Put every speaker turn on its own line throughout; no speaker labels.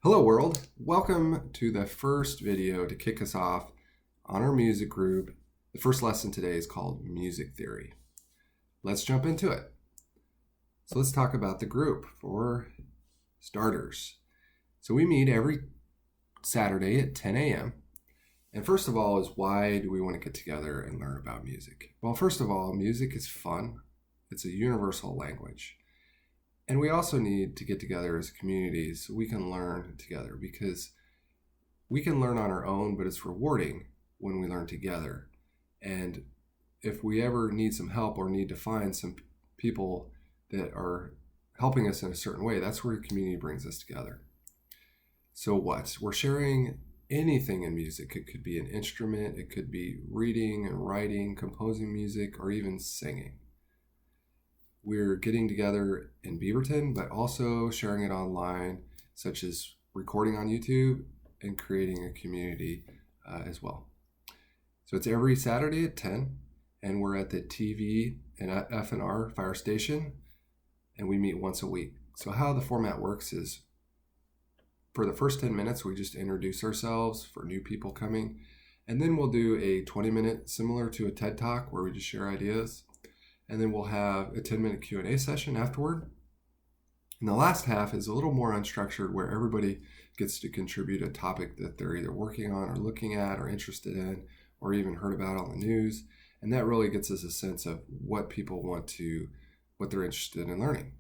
Hello world, welcome to the first video to kick us off on our music group. The first lesson today is called Music Theory. Let's jump into it. So let's talk about the group for starters. So we meet every Saturday at 10 a.m. And first of all is, why do we want to get together and learn about music? Well, first of all, music is fun. It's a universal language. And we also need to get together as a community so we can learn together, because we can learn on our own, but it's rewarding when we learn together. And if we ever need some help or need to find some people that are helping us in a certain way, that's where the community brings us together. So what? We're sharing anything in music. It could be an instrument, it could be reading and writing, composing music, or even singing. We're getting together in Beaverton, but also sharing it online, such as recording on YouTube and creating a community as well. So it's every Saturday at 10, and we're at the TV and F&R fire station, and we meet once a week. So how the format works is, for the first 10 minutes, we just introduce ourselves for new people coming, and then we'll do a 20-minute, similar to a TED Talk, where we just share ideas. And then we'll have a 10-minute Q&A session afterward. And the last half is a little more unstructured, where everybody gets to contribute a topic that they're either working on or looking at or interested in or even heard about on the news. And that really gets us a sense of what people what they're interested in learning.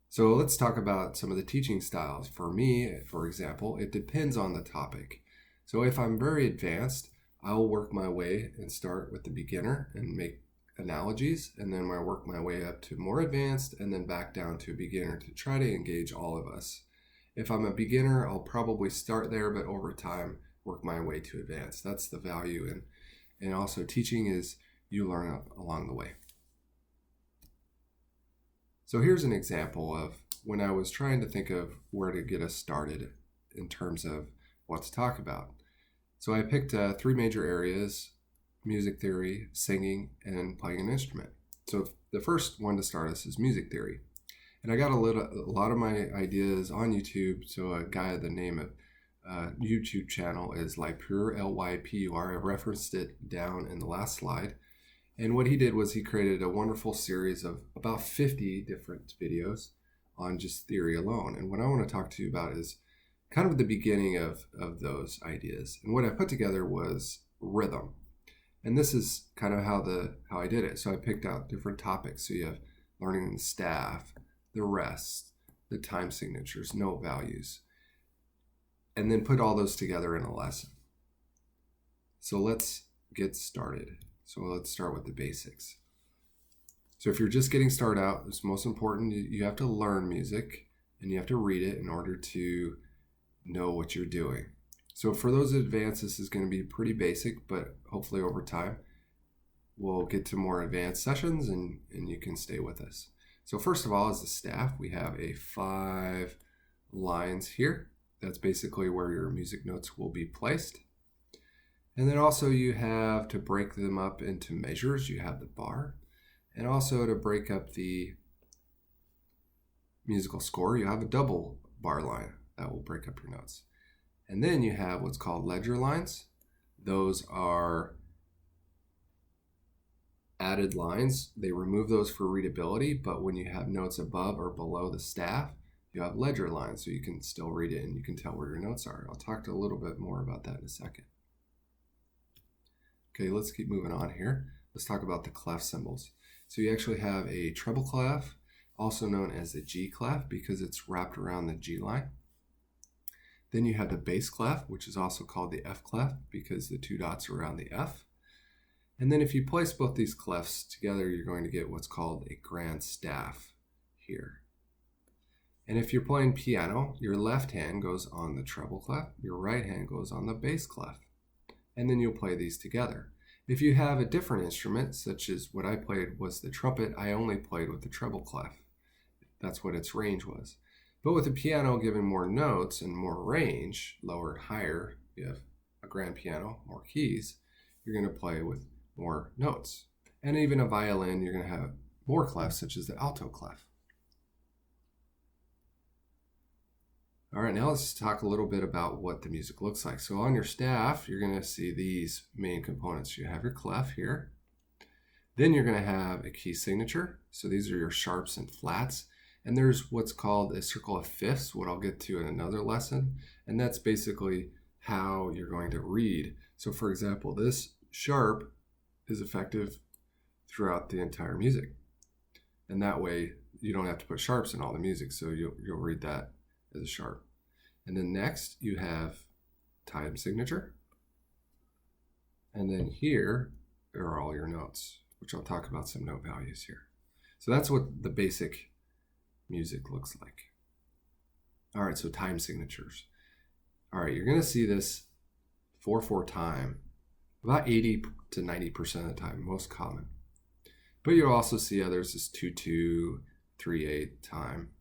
So let's talk about some of the teaching styles. For me, for example, it depends on the topic. So if I'm very advanced, I'll work my way and start with the beginner and make analogies, and then I work my way up to more advanced and then back down to a beginner to try to engage all of us. If I'm a beginner, I'll probably start there, but over time work my way to advanced. That's the value. And also teaching is you learn along the way. So here's an example of when I was trying to think of where to get us started in terms of what to talk about. So I picked 3 major areas: music theory, singing, and playing an instrument. So the first one to start us is music theory. And I got a lot of my ideas on YouTube. So a guy the name of YouTube channel is Lypur, L-Y-P-U-R. I referenced it down in the last slide. And what he did was he created a wonderful series of about 50 different videos on just theory alone. And what I want to talk to you about is kind of the beginning of those ideas. And what I put together was rhythm. And this is kind of how I did it. So I picked out different topics. So you have learning the staff, the rest, the time signatures, note values, and then put all those together in a lesson. So let's get started. So let's start with the basics. So if you're just getting started out, it's most important, you have to learn music and you have to read it in order to know what you're doing. So for those advanced, this is going to be pretty basic, but hopefully over time we'll get to more advanced sessions and you can stay with us. So first of all, as the staff, we have a 5 lines here. That's basically where your music notes will be placed. And then also you have to break them up into measures. You have the bar, and also to break up the musical score, you have a double bar line that will break up your notes. And then you have what's called ledger lines. Those are added lines. They remove those for readability, but when you have notes above or below the staff, you have ledger lines, so you can still read it and you can tell where your notes are. I'll talk a little bit more about that in a second. Okay, let's keep moving on here. Let's talk about the clef symbols. So you actually have a treble clef, also known as the G clef, because it's wrapped around the G line. Then you have the bass clef, which is also called the F clef because the 2 dots are around the F. And then if you place both these clefs together, you're going to get what's called a grand staff here. And if you're playing piano, your left hand goes on the treble clef, your right hand goes on the bass clef. And then you'll play these together. If you have a different instrument, such as what I played was the trumpet, I only played with the treble clef. That's what its range was. But with the piano, given more notes and more range, lower, higher, you have a grand piano, more keys, you're going to play with more notes. And even a violin, you're going to have more clefs, such as the alto clef. All right, now let's talk a little bit about what the music looks like. So on your staff, you're going to see these main components. You have your clef here. Then you're going to have a key signature. So these are your sharps and flats. And there's what's called a circle of fifths, what I'll get to in another lesson. And that's basically how you're going to read. So for example, this sharp is effective throughout the entire music. And that way you don't have to put sharps in all the music. So you'll read that as a sharp. And then next you have time signature. And then here are all your notes, which I'll talk about some note values here. So that's what the basic music looks like. All right, so time signatures. All right, you're going to see this 4/4 time about 80 to 90% of the time, most common. But you'll also see others as 2/2, 3/8 time.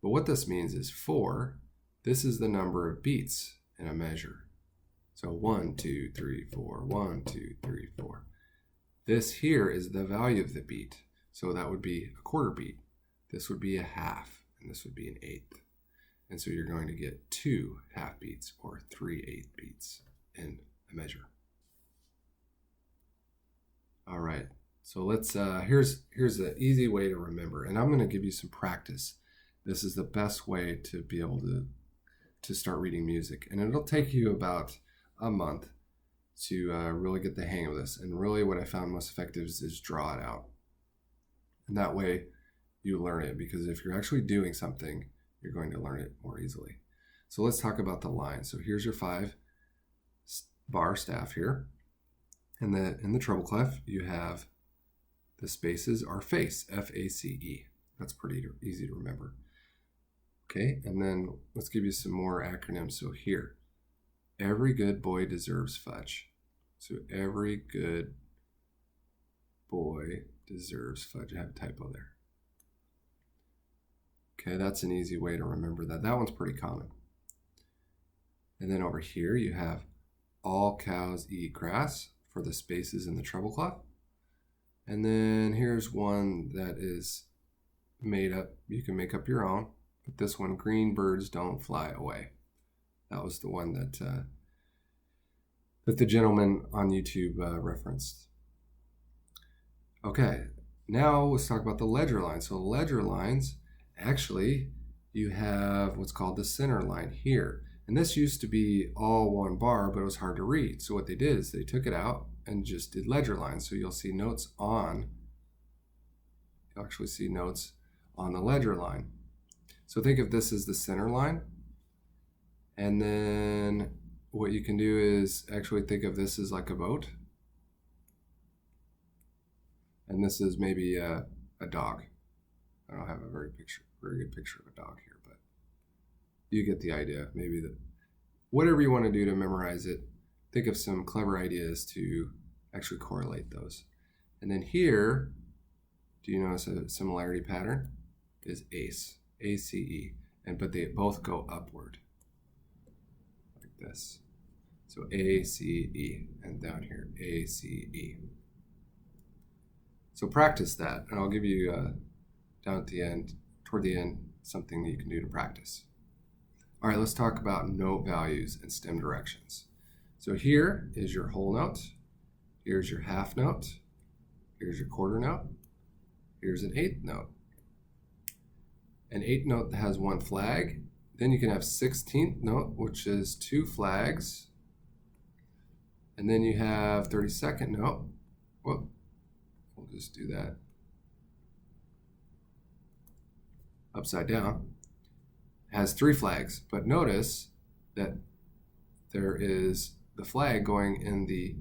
But what this means is 4, this is the number of beats in a measure. So 1, 2, 3, 4, 1, 2, 3, 4. This here is the value of the beat. So that would be a quarter beat. This would be a half, and this would be an eighth. And so you're going to get 2 half beats or 3/8 beats in a measure. All right, so let's, here's the easy way to remember, and I'm going to give you some practice. This is the best way to be able to start reading music, and it'll take you about a month to really get the hang of this. And really what I found most effective is draw it out. And that way you learn it, because if you're actually doing something, you're going to learn it more easily. So let's talk about the line. So here's your 5-bar staff here. And then in the treble clef, you have the spaces are face, F-A-C-E. That's pretty easy to remember. Okay, and then let's give you some more acronyms. So here, every good boy deserves fudge. So every good boy deserves fudge. I have a typo there. Okay, that's an easy way to remember that. That one's pretty common. And then over here you have all cows eat grass for the spaces in the treble clef. And then here's one that is made up. You can make up your own. But this one, green birds don't fly away. That was the one that the gentleman on YouTube referenced. Okay, now let's talk about the ledger line. So ledger lines, actually, you have what's called the center line here. And this used to be all one bar, but it was hard to read. So what they did is they took it out and just did ledger lines. So you'll see notes on, you'll actually see notes on the ledger line. So think of this as the center line. And then what you can do is actually think of this as like a boat. And this is maybe a dog. I don't have a very good picture of a dog here, but you get the idea. Maybe whatever you want to do to memorize it, think of some clever ideas to actually correlate those. And then here, do you notice a similarity pattern? Is ACE, A-C-E, but they both go upward like this. So A-C-E, and down here, A-C-E. So practice that, and I'll give you down at the end, toward the end, something that you can do to practice. All right, let's talk about note values and stem directions. So here is your whole note. Here's your half note. Here's your quarter note. Here's an eighth note. An eighth note that has one flag. Then you can have 16th note, which is 2 flags. And then you have 32nd note. Whoop. We'll just do that upside down. It has 3 flags, but notice that there is the flag going in the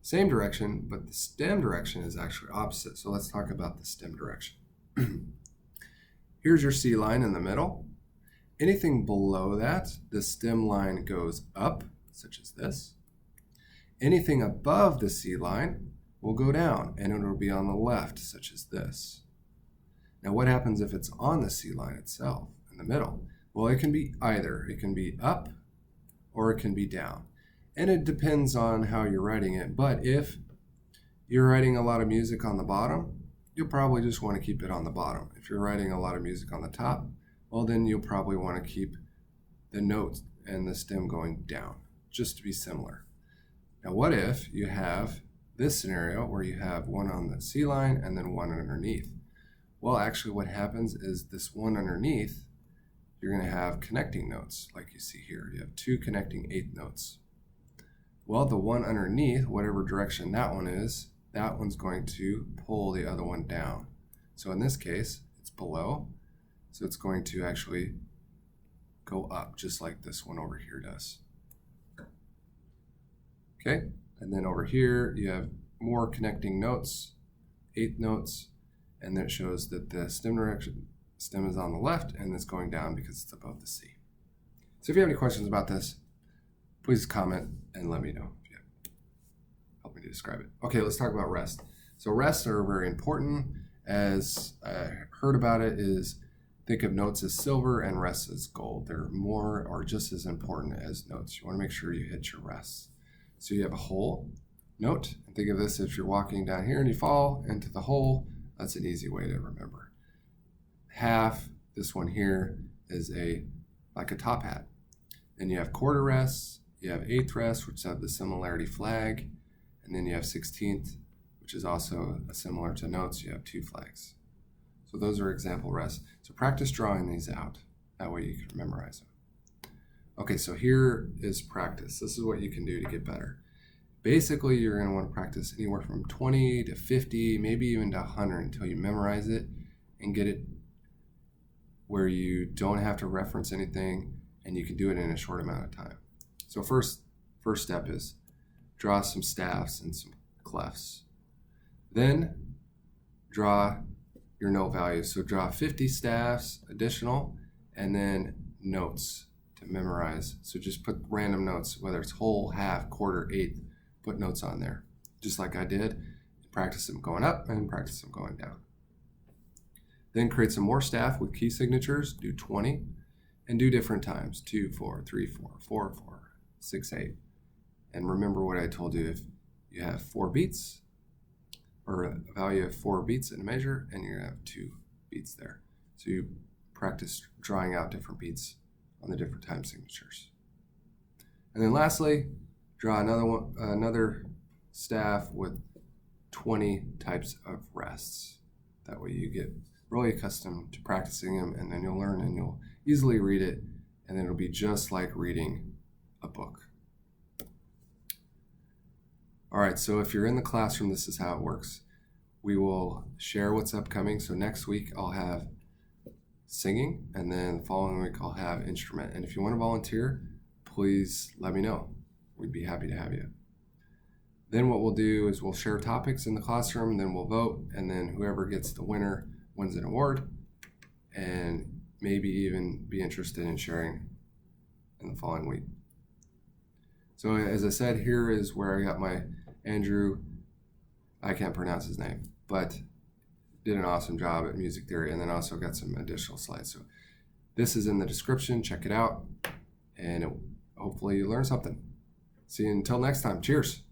same direction, but the stem direction is actually opposite. So let's talk about the stem direction. Here's your C line in the middle. Anything below that, the stem line goes up, such as this. Anything above the C line will go down, and it will be on the left, such as this. Now what happens if it's on the C line itself, in the middle? Well, it can be either. It can be up, or it can be down. And it depends on how you're writing it, but if you're writing a lot of music on the bottom, you'll probably just want to keep it on the bottom. If you're writing a lot of music on the top, well then you'll probably want to keep the note and the stem going down, just to be similar. Now what if you have this scenario where you have one on the C line and then one underneath? Well, actually what happens is this one underneath, you're going to have connecting notes like you see here. You have two connecting eighth notes. Well, the one underneath, whatever direction that one is, that one's going to pull the other one down. So in this case, it's below, so it's going to actually go up just like this one over here does. Okay, and then over here you have more connecting notes, eighth notes, and that shows that the stem is on the left and it's going down because it's above the C. So if you have any questions about this, please comment and let me know. Help me to describe it. Okay, let's talk about rest. So rests are very important. As I heard about it is, think of notes as silver and rests as gold. They're more or just as important as notes. You want to make sure you hit your rests. So you have a whole note. And think of this, if you're walking down here and you fall into the hole, that's an easy way to remember. Half, this one here, is like a top hat. And you have quarter rests, you have eighth rests, which have the similarity flag, and then you have 16th, which is also similar to notes. You have two flags. So those are example rests. So practice drawing these out. That way you can memorize them. Okay, so here is practice. This is what you can do to get better. Basically, you're going to want to practice anywhere from 20 to 50, maybe even to 100 until you memorize it and get it where you don't have to reference anything and you can do it in a short amount of time. So first step is draw some staffs and some clefs. Then draw your note values. So draw 50 staffs additional and then notes to memorize. So just put random notes, whether it's whole, half, quarter, eighth, put notes on there, just like I did. Practice them going up and practice them going down. Then create some more staff with key signatures, do 20, and do different times, 2, 4, 3, 4, 4, 4, 6, 8. And remember what I told you, if you have 4 beats, or a value of 4 beats in a measure, and you're gonna have 2 beats there. So you practice drawing out different beats on the different time signatures. And then lastly, draw another staff with 20 types of rests. That way you get really accustomed to practicing them, and then you'll learn and you'll easily read it, and then it'll be just like reading a book. All right, so if you're in the classroom, this is how it works. We will share what's upcoming. So next week I'll have singing, and then the following week I'll have instrument. And if you want to volunteer, please let me know. We'd be happy to have you. Then what we'll do is we'll share topics in the classroom, and then we'll vote, and then whoever gets the winner wins an award, and maybe even be interested in sharing in the following week. So as I said, here is where I got my Andrew, I can't pronounce his name, but did an awesome job at music theory, and then also got some additional slides. So this is in the description, check it out, and hopefully you learn something. See you until next time. Cheers.